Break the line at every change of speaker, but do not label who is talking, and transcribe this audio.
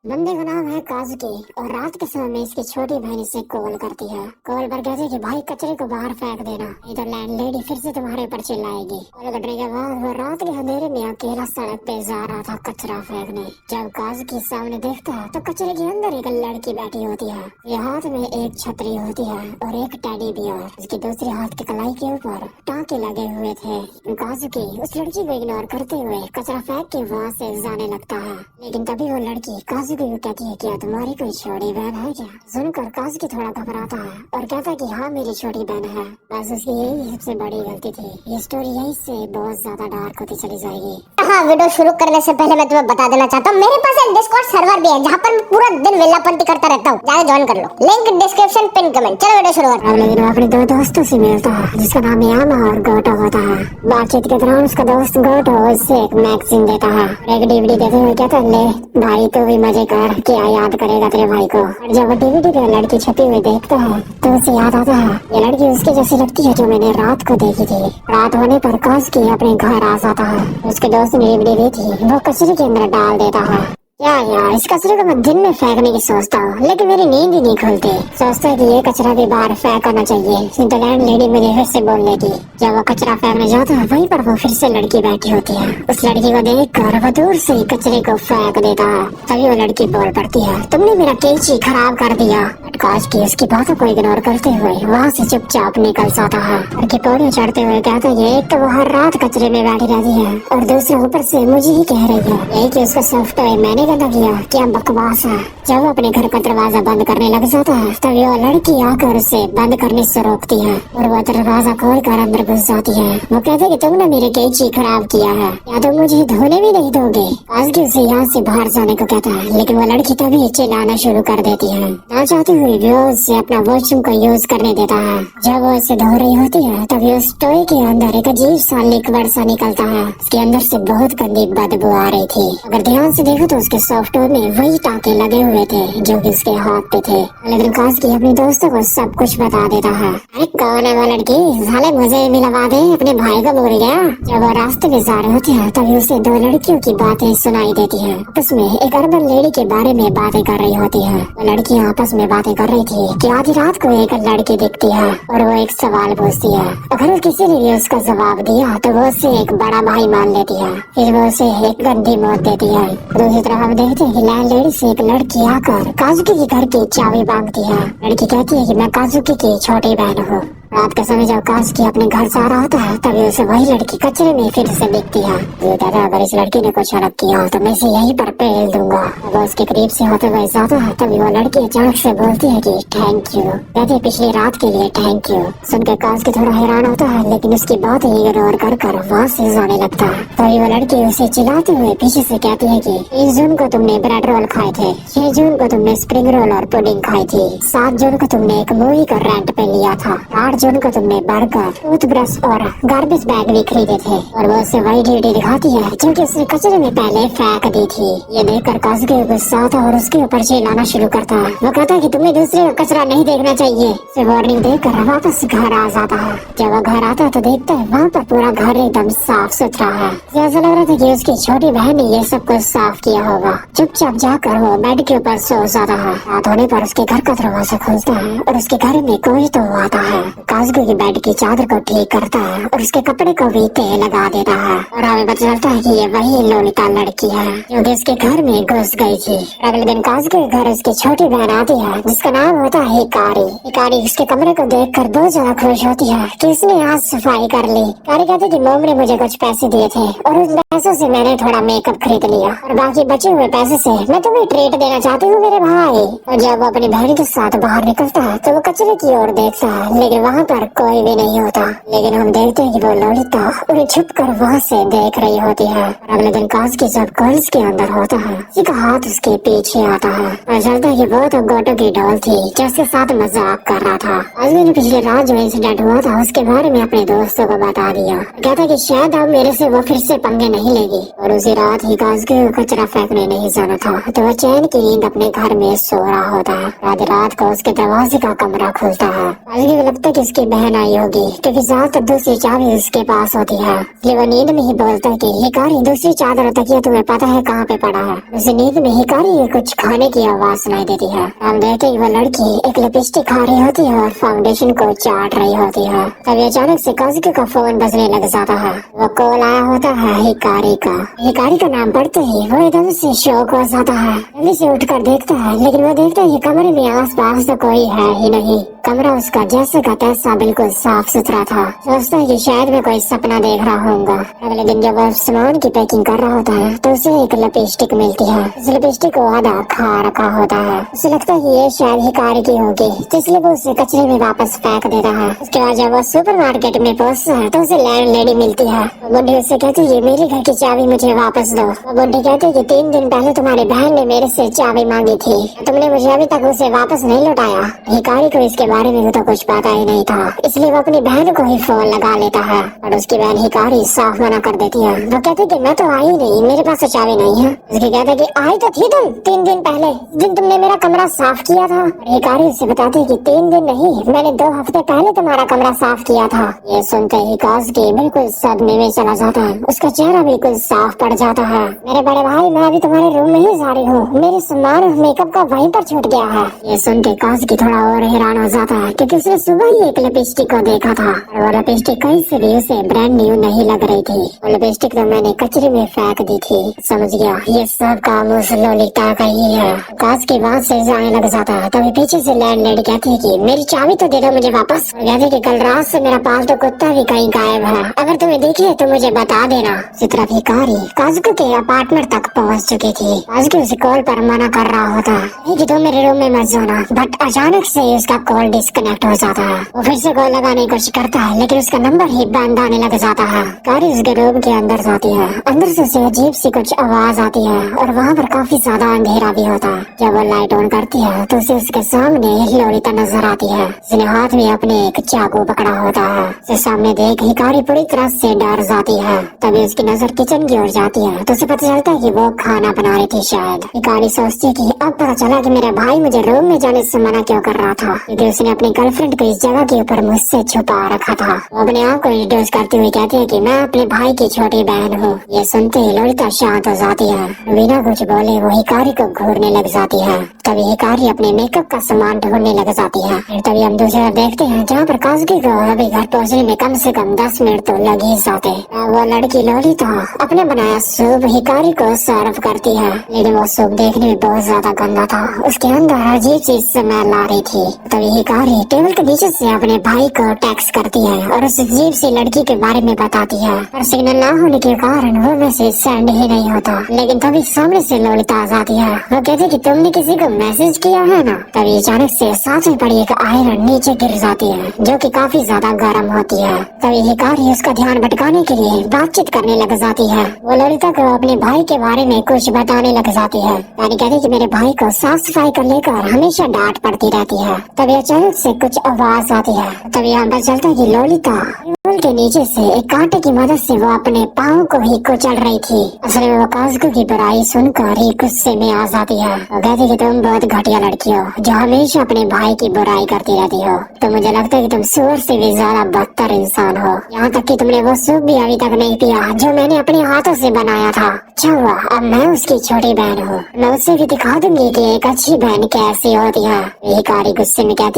बंदे का नाम है काजुकी और रात के समय में इसकी छोटी बहन इसे कॉल करती है। कॉल पर कहती है कि भाई कचरे को बाहर फेंक देना, नहीं तो लैंडलेडी फिर से तुम्हारे ऊपर चिल्लाएगी। कॉल कटने के बाद वो रात के अंधेरे में अकेला सड़क पे जा रहा था कचरा फेंकने। जब काजुकी सामने देखता है तो कचरे के अंदर एक लड़की बैठी होती है। ये हाथ में एक छतरी होती है और एक टेडी बियर। उसकी दूसरी हाथ की कलाई के ऊपर टाँके लगे हुए थे। काजुकी उस लड़की को इग्नोर करते हुए कचरा फेंक के वहाँ से जाने लगता है, लेकिन तभी वो लड़की काजुकी को कहती है क्या तुम्हारी कोई छोटी बहन है क्या। सुनकर काजुकी थोड़ा घबराता है और कहता है कि हाँ मेरी छोटी बहन है, बस उसकी यही सबसे बड़ी गलती थी। ये स्टोरी यही से बहुत ज्यादा डार्क होती चली जाएगी।
हाँ, वीडियो शुरू करने से पहले मैं तुम्हें बता देना चाहता हूँ मेरे पास एक डिस्कॉर्ड सर्वर भी है जहाँ पर मैं पूरा दिन वेलापंती करता रहता हूँ, जाके ज्वाइन कर लो, लिंक डिस्क्रिप्शन पिन कमेंट। चलो वीडियो शुरू करते हैं।
अगले दिन अपने दो दोस्तों से मिलता है जिसका नाम यामा और गोटो होता है। बातचीत के दौरान उसका दोस्त गोटो उसे एक मैगजीन देता है, एक डीवीडी देते हुए कहता है ले भाई तू भी मजे कर, क्या याद करेगा तेरे भाई को। और जब वो डीवीडी पे लड़की छपी हुई देखता है तो उसे याद आता है ये लड़की उसके जैसी लगती है जो मैंने रात को देखी थी। रात होने पर काजुकी अपने घर आ जाता है। उसके दोस्त ने डीवीडी दी थी वो कचरे के अंदर डाल देता है। क्या यार इस कचरे को मैं दिन में फेंकने की सोचता हूँ, लेकिन मेरी नींद ही नहीं खुलती। सोचता है कि ये कचरा भी बाहर फेंकना चाहिए, तो लैंडलेडी मुझे फिर से बोलने की। जब वो कचरा फेंकने जाता है वहीं पर वो फिर से लड़की बैठी होती है। उस लड़की को देखकर वो दूर से ही कचरे को फेंक देता है। तभी वो लड़की बोल पड़ती है तुमने मेरा कैंची खराब कर दिया। काजुकी उसकी बातों को इग्नोर करते हुए वहाँ से चुपचाप निकल जाता है और की पौड़ी चढ़ते हुए कहता है एक तो वो हर रात कचरे में बैठी रहती है और दूसरा ऊपर से मुझे ही कह रही है यही कि उसका सॉफ्ट टॉय मैंने गंदा किया। क्या बकवास है। जब वो अपने घर का दरवाजा बंद करने लग जाता है तभी वो लड़की आकर उसे बंद करने से रोकती है और वो दरवाजा खोल कर अंदर घुस जाती है। वो कहते है कि तुमने मेरे कैंची खराब किया है, या तो मुझे धोने भी नहीं दोगे। काजुकी उसे यहाँ से बाहर जाने को कहता है, लेकिन वो लड़की तभी चिल्लाना शुरू कर देती है। ना चाहती हुई वो उसे अपना वॉशरूम को यूज करने देता है। जब वो उसे धो रही होती है तभी उस टॉय के अंदर एक अजीब सा लिक्विड सा निकलता है। उसके अंदर से बहुत गंदी बदबू आ रही थी। अगर ध्यान से देखो तो उसके सॉफ्ट टॉय में वही टाँके लगे हुए थे जो कि उसके हाथ पे थे। लेकिन काजुकी अपने दोस्तों को सब कुछ बता देता है। अरे कौन है वो लड़की, साले मुझे भी लगा दे, अपने भाई को बोल गया। जब वो रास्ते में जा रहे होते हैं तभी उसे दो लड़कियों की बातें सुनाई देती है। आपस में एक अर्बन लेडी के बारे में बातें कर रही होती है। वो लड़कियाँ आपस में बातें कर रही थी कि आधी रात को एक लड़की दिखती है और वो एक सवाल पूछती है। अगर किसी ने भी उसका जवाब दिया तो वो उसे एक बड़ा भाई मान लेती है, फिर वो उसे एक गंदी मौत देती है। दूसरी तरफ हम देखते हैं कि लैंडलेडी से एक लड़की आकर काजुकी के घर की चाबी मांगती है। लड़की कहती है कि मैं काजुकी की छोटी बहन हूँ। रात के समय जब काजुकी अपने घर जा रहा होता है तभी उसे वही लड़की कचरे में फिर से दिखती है। ये कहता है अगर इस लड़की ने कुछ अलग किया तो मैं इसे यहीं पर पेल दूंगा। वो उसके करीब से होते हुए जाता है तभी वो लड़की अचानक से बोलती है कि थैंक यू, कहती है पिछली रात के लिए थैंक यू। सुनकर काजुकी थोड़ा हैरान होता है लेकिन उसकी बात इग्नोर कर वहाँ से जाने लगता है। तभी वो लड़की उसे चिल्लाते हुए पीछे से कहती है कि 1 जून को तुमने ब्रेड रोल खाए थे, 6 जून को तुमने स्प्रिंग रोल और पुडिंग खाई थी, 7 जून को तुमने एक मूवी का रेंट पे लिया था, 8 जून को तुमने बर्गर, टूथब्रश और गार्बेज बैग भी खरीदे थे। और वो उसे वही डीडी दिखाती है जो कि उसने कचरे में पहले फेंक दी थी। ये देखकर काजुकी गुस्सा आता है और उसके ऊपर चिल्लाना शुरू करता है। वो कहता है कि तुम्हें दूसरे का कचरा नहीं देखना चाहिए। उसे वार्निंग देकर वापस घर आ जाता है। जब वो घर आता है तो देखता है वहाँ पर पूरा घर एकदम साफ सुथरा है। ऐसा लग रहा था कि उसकी छोटी बहन ने ये सब कुछ साफ किया होगा। चुपचाप जाकर वो बेड के ऊपर सो जाता है। रात होने पर उसके घर का दरवाजा खुलता है और उसके घर में कोई तो आता है। काजुकी की बेड की चादर को ठीक करता है और उसके कपड़े को भी तेल लगा देता है और हमें पता चलता है कि ये वही लोलिता लड़की है जो कि उसके घर में घुस गई थी। अगले दिन काजुकी के घर उसकी छोटी बहन आती है जिसका नाम होता है हिकारी। हिकारी उसके कमरे को देखकर बहुत ज्यादा खुश होती है कि उसने आज सफाई कर ली। हिकारी कहती है कि मोम ने मुझे कुछ पैसे दिए थे और उस पैसों से मैंने थोड़ा मेकअप खरीद लिया और बाकी बचे हुए पैसे से मैं तुम्हें ट्रीट देना चाहती हूँ मेरे भाई। और जब वो अपनी बहन के साथ बाहर निकलता है तो वो कचरे की ओर देखता है लेकिन वहाँ पर कोई भी नहीं होता। लेकिन हम देखते हैं कि वो लोलिता उन्हें छुप कर वहाँ से देख रही होती है। और अगले दिन काजुकी जब कॉलेज के अंदर होता है किसी का हाथ उसके पीछे आता है और चलता है कि वो तो गोटो की डॉल थी जो उसके साथ मजाक कर रहा था। काजुकी ने पिछली रात जो इंसिडेंट हुआ था उसके बारे में अपने दोस्तों को बता दिया। कहता है कि शायद अब मेरे से वो फिर से पंगे नहीं लेगी। और उसी रात ही काजुकी को कचरा फेंकने नहीं जाना था तो वो चैन की नींद अपने घर में सो रहा होता है। आधी रात को उसके दरवाजे का कमरा खुलता है। काजुकी को लगता है कि उसकी बहन आई होगी, क्योंकि ज्यादातर दूसरी चाबी उसके पास होती है। इसलिए वो नींद में ही बोलता है कि हिकारी दूसरी चादर और तकिया तुम्हें पता है कहाँ पे पड़ा है। उसे नींद में हिकारी कुछ खाने की आवाज सुनाई देती है। हम देखते हैं कि वो लड़की एक लिपस्टिक खा रही होती है और फाउंडेशन को चाट रही होती है। तभी अचानक से काजुकी का फोन बजने लग जाता है। वो कॉल आया होता है हिकारी का। हिकारी का नाम पढ़ते ही वो एकदम से शॉक हो जाता है। जल्दी से उठकर देखता है, लेकिन वो देखता है कि कमरे में आस पास तो कोई है ही नहीं। कमरा उसका जैसे का तैसा बिल्कुल साफ सुथरा था। सोचता है कि शायद मैं कोई सपना देख रहा होऊंगा। अगले दिन जब वो सामान की पैकिंग कर रहा होता है तो उसे एक लिपस्टिक मिलती है। उस लिपस्टिक को आधा खा रखा होता है। उसे लगता है कि ये शायद हिकारी की होगी, इसलिए वो उसे कचरे में वापस फेंक देता है। उसके बाद जब वो सुपरमार्केट में पहुंचता है तो उसे लैंडलेडी मिलती है। वो बुढ़ी उससे कहती है मेरे घर की चाबी मुझे वापस दो। वो बुढ़ी कहती है कि 3 दिन पहले तुम्हारी बहन ने मेरे से चाबी मांगी थी, तुमने मुझे अभी तक उसे वापस नहीं लौटाया। हिकारी को इसके बारे में तो कुछ पता ही नहीं था, इसलिए वो अपनी बहन को ही फोन लगा लेता है। और उसकी बहन हिकारी साफ मना कर देती है। वो कहती है कि मैं तो आई नहीं, मेरे पास तो चाबी नहीं है। उसकी कहता है कि आई तो थी तुम 3 दिन पहले, दिन तुमने मेरा कमरा साफ किया था। हिकारी उससे बताती है कि 3 दिन नहीं, मैंने 2 हफ्ते पहले तुम्हारा कमरा साफ किया था। ये सुनते ही काजुकी बिल्कुल सदमे में चला जाता है। उसका चेहरा बिल्कुल साफ पड़ जाता है। मेरे बड़े भाई, मैं अभी तुम्हारे रूम में ही जा रही हूँ, मेरे सामान और मेकअप का वहीं पर छूट गया है। ये सुन के काजुकी थोड़ा और हैरान हो जाता है, क्योंकि उसने सुबह ही एक लिपस्टिक को देखा था और वो लिपस्टिक कहीं से भी उसे ब्रांड न्यू नहीं लग रही थी। वो लिपस्टिक तो मैंने कचरे में फेंक दी थी। समझ गया, ये सब काम उस लोलिता का ही है। काजुकी वहाँ से जाने लग जाता है। तभी पीछे से लैंडलेडी कहती है कि मेरी चाबी तो दे दो मुझे वापस। और कहती है कि कल रात से मेरा पालतू कुत्ता भी कहीं गायब है, अगर तुम्हें दिखे तो मुझे बता देना। इसी तरह हिकारी काजुकी के अपार्टमेंट तक पहुँच चुकी थी। काजुकी उसे कॉल पर मना कर रहा होता है कि तुम मेरे रूम में मत जाना, बट अचानक से उसका कॉल डिस्कनेक्ट हो जाता है। वो फिर से कॉल लगाने की कोशिश करता है, लेकिन उसका नंबर ही बंद आने लग जाता है। कारी उसके रूम के अंदर जाती है। अंदर से उसे अजीब सी कुछ आवाज आती है और वहाँ पर काफी ज्यादा अंधेरा भी होता है। जब वो लाइट ऑन करती है तो उसे उसके सामने लोलिता नजर आती है। उसने हाथ में अपने एक चाकू पकड़ा होता है। उसे सामने देख हिकारी पूरी तरह से डर जाती है। तभी उसकी नजर किचन की ओर जाती है तो उसे पता चलता है कि वो खाना बना रही थी। शायद हिकारी सोचती है कि अब पता चला कि मेरा भाई मुझे रूम में जाने से मना क्यों कर रहा था, क्योंकि उसने अपनी गर्लफ्रेंड को इस जगह के ऊपर मुझसे छुपा रखा था। वो अपने आप को इंट्रोड्यूस करती हुई कहती है कि मैं अपने भाई की छोटी बहन हूँ। ये सुनते ही लोलिता शांत हो जाती है। बिना कुछ बोले वो हिकारी को घूरने लग जाती है। तभी हिकारी अपने मेकअप का सामान ढूंढने लग जाती है। फिर तभी हम दूसरी तरफ देखते हैं जहाँ पर काजुकी को अभी घर पहुँचने में कम से कम 10 मिनट तो लग ही जाते। वो लड़की लोलिता अपने बनाया सूप हिकारी को सर्व करती है, लेकिन वो सूप देखने में बहुत ज्यादा गंदा था। उसके अंदर अजीब सी स्मेल आ रही थी। तभी हिकारी टेबल के नीचे से अपने भाई को टेक्स्ट करती है और उस अजीब सी लड़की के बारे में बताती है। और सिग्नल ना होने के कारण वो मैसेज सेंड ही नहीं होता। लेकिन तभी सामने से लोलिता आ जाती है। वो कहती है कि तुमने किसी को मैसेज किया है ना। तभी अचानक से साथ में पड़ी एक आयरन नीचे गिर जाती है, जो कि काफी ज्यादा गर्म होती है। तभी हिकारी उसका ध्यान भटकाने के लिए बातचीत करने लग जाती है। वो लोलिता को अपने भाई के बारे में कुछ बताने लग जाती है। यानी कहती है कि मेरे भाई को साफ सफाई को लेकर हमेशा डांट पड़ती रहती है। तभी अचानक से कुछ आवाज आती है। तभी यहाँ पर चलता है कि लोलिता टेबल के नीचे से एक कांटे की मदद से वो अपने पाँव को ही कुचल रही थी। असल में वो काजुकी की बुराई सुनकर ही गुस्से में आ जाती है। वो कहती है कि तुम बहुत घटिया लड़की हो जो हमेशा अपने भाई की बुराई करती रहती हो। तो मुझे लगता है कि तुम सुअर से भी ज्यादा बदतर इंसान हो। यहाँ तक कि तुमने वो सूप भी अभी तक नहीं पिया जो मैंने अपने हाथों से बनाया था। अच्छा हुआ अब मैं उसकी छोटी बहन हूँ, मैं उसे भी दिखा दूंगी कि एक अच्छी बहन कैसी होती है। हिकारी गुस्से में कहती